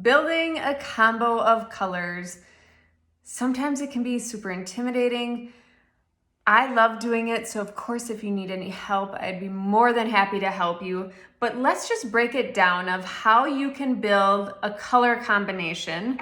Building a combo of colors, sometimes it can be super intimidating. I love doing it, so of course if you need any help, I'd be more than happy to help you. But let's just break it down of how you can build a color combination.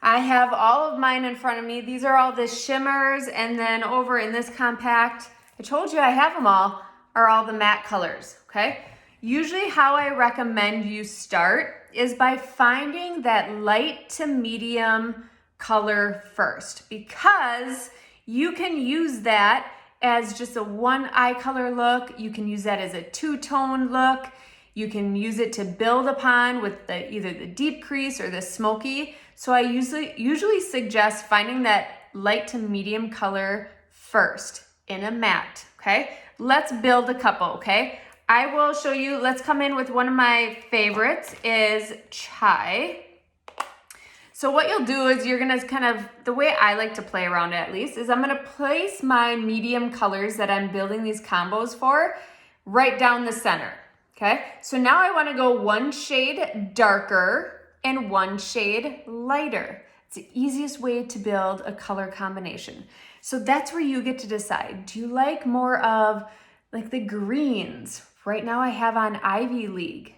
I have all of mine in front of me. These are all the shimmers, and then over in this compact, I told you I have them all, are all the matte colors, okay? Usually how I recommend you start is by finding that light to medium color first, because you can use that as just a one eye color look. You can use that as a two-tone look. You can use it to build upon with either the deep crease or the smoky. So I usually suggest finding that light to medium color first in a matte, okay? Let's build a couple, okay? I will show you, let's come in with one of my favorites is Chai. So what you'll do is you're gonna kind of, the way I like to play around at least, is I'm gonna place my medium colors that I'm building these combos for right down the center, okay? So now I wanna go one shade darker and one shade lighter. It's the easiest way to build a color combination. So that's where you get to decide. Do you like more of like the greens? Right now I have on Ivy League.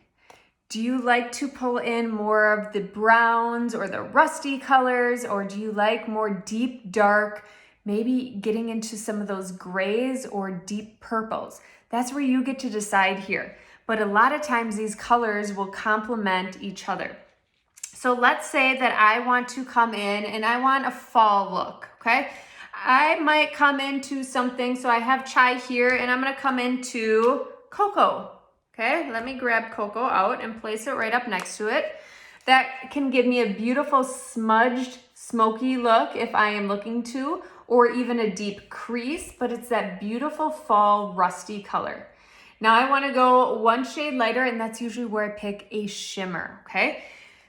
Do you like to pull in more of the browns or the rusty colors, or do you like more deep dark, maybe getting into some of those grays or deep purples? That's where you get to decide here. But a lot of times these colors will complement each other. So let's say that I want to come in and I want a fall look, okay? I might come into something, so I have Chai here and I'm gonna come into Cocoa, okay? Let me grab Cocoa out and place it right up next to it. That can give me a beautiful smudged, smoky look if I am looking to, or even a deep crease, but it's that beautiful fall rusty color. Now I wanna go one shade lighter, and that's usually where I pick a shimmer, okay?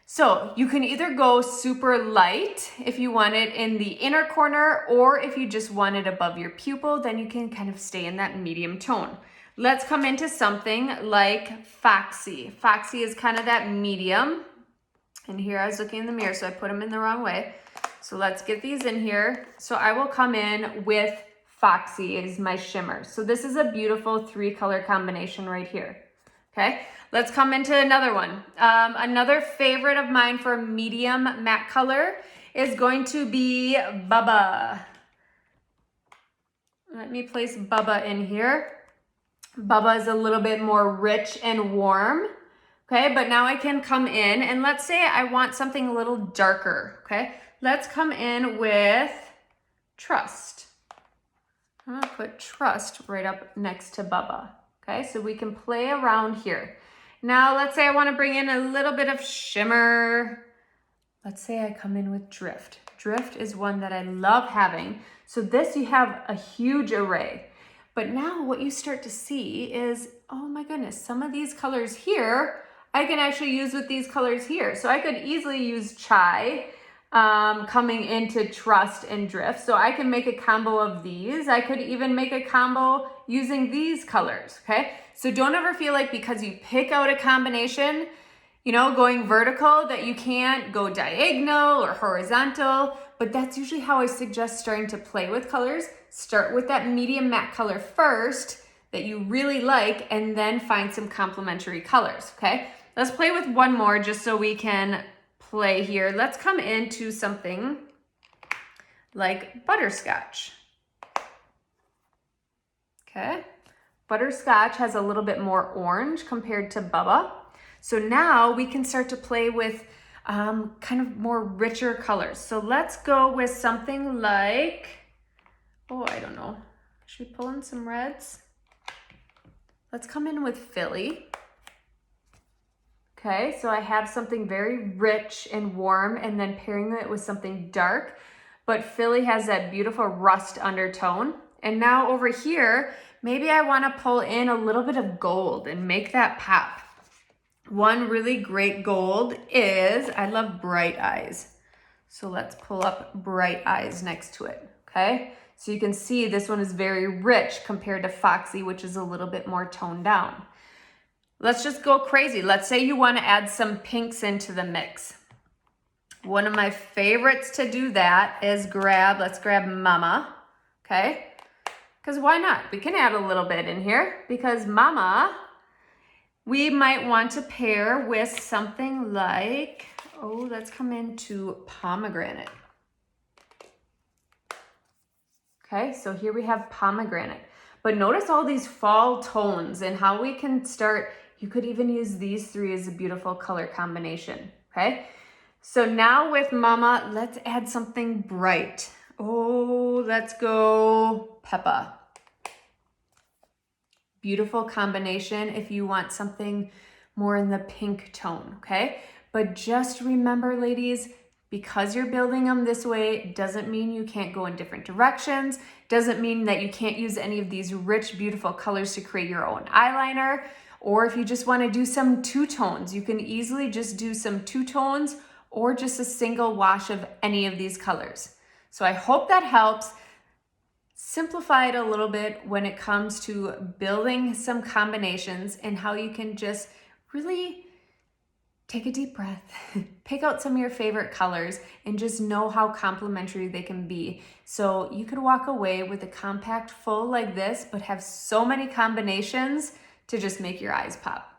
So you can either go super light if you want it in the inner corner, or if you just want it above your pupil, then you can kind of stay in that medium tone. Let's come into something like Foxy. Foxy is kind of that medium. And here I was looking in the mirror, so I put them in the wrong way. So let's get these in here. So I will come in with Foxy is my shimmer. So this is a beautiful 3-color combination right here, okay? Let's come into another one. Another favorite of mine for medium matte color is going to be Bubba. Let me place Bubba in here. Bubba is a little bit more rich and warm, okay? But now I can come in and let's say I want something a little darker, okay? Let's come in with Trust. I'm gonna put Trust right up next to Bubba, okay? So we can play around here. Now, let's say I want to bring in a little bit of shimmer. Let's say I come in with Drift. Drift is one that I love having. So this, you have a huge array. But now what you start to see is, oh my goodness, some of these colors here, I can actually use with these colors here. So I could easily use Chai coming into Trust and Drift. So I can make a combo of these. I could even make a combo using these colors, okay? So don't ever feel like because you pick out a combination, you know, going vertical, that you can't go diagonal or horizontal, but that's usually how I suggest starting to play with colors. Start with that medium matte color first that you really like, and then find some complementary colors, okay? Let's play with one more just so we can play here. Let's come into something like Butterscotch, okay? Butterscotch has a little bit more orange compared to Bubba. So now we can start to play with kind of more richer colors. So let's go with something like, oh, I don't know. Should we pull in some reds? Let's come in with Philly. Okay, so I have something very rich and warm, and then pairing it with something dark, but Philly has that beautiful rust undertone. And now over here, maybe I want to pull in a little bit of gold and make that pop. One really great gold is, I love Bright Eyes. So let's pull up Bright Eyes next to it, okay? So you can see this one is very rich compared to Foxy, which is a little bit more toned down. Let's just go crazy. Let's say you want to add some pinks into the mix. One of my favorites to do that is let's grab Mama, okay? Because why not? We can add a little bit in here because Mama, we might want to pair with something like, let's come into pomegranate. Okay, so here we have pomegranate. But notice all these fall tones and how we can start. You could even use these three as a beautiful color combination, okay? So now with Mama, let's add something bright. Let's go Peppa. Beautiful combination if you want something more in the pink tone, okay? But just remember, ladies, because you're building them this way doesn't mean you can't go in different directions, doesn't mean that you can't use any of these rich, beautiful colors to create your own eyeliner. Or if you just want to do some two-tones, you can easily just do some two-tones or just a single wash of any of these colors. So I hope that helps. Simplify it a little bit when it comes to building some combinations and how you can just really take a deep breath, pick out some of your favorite colors, and just know how complementary they can be. So you could walk away with a compact full like this, but have so many combinations to just make your eyes pop.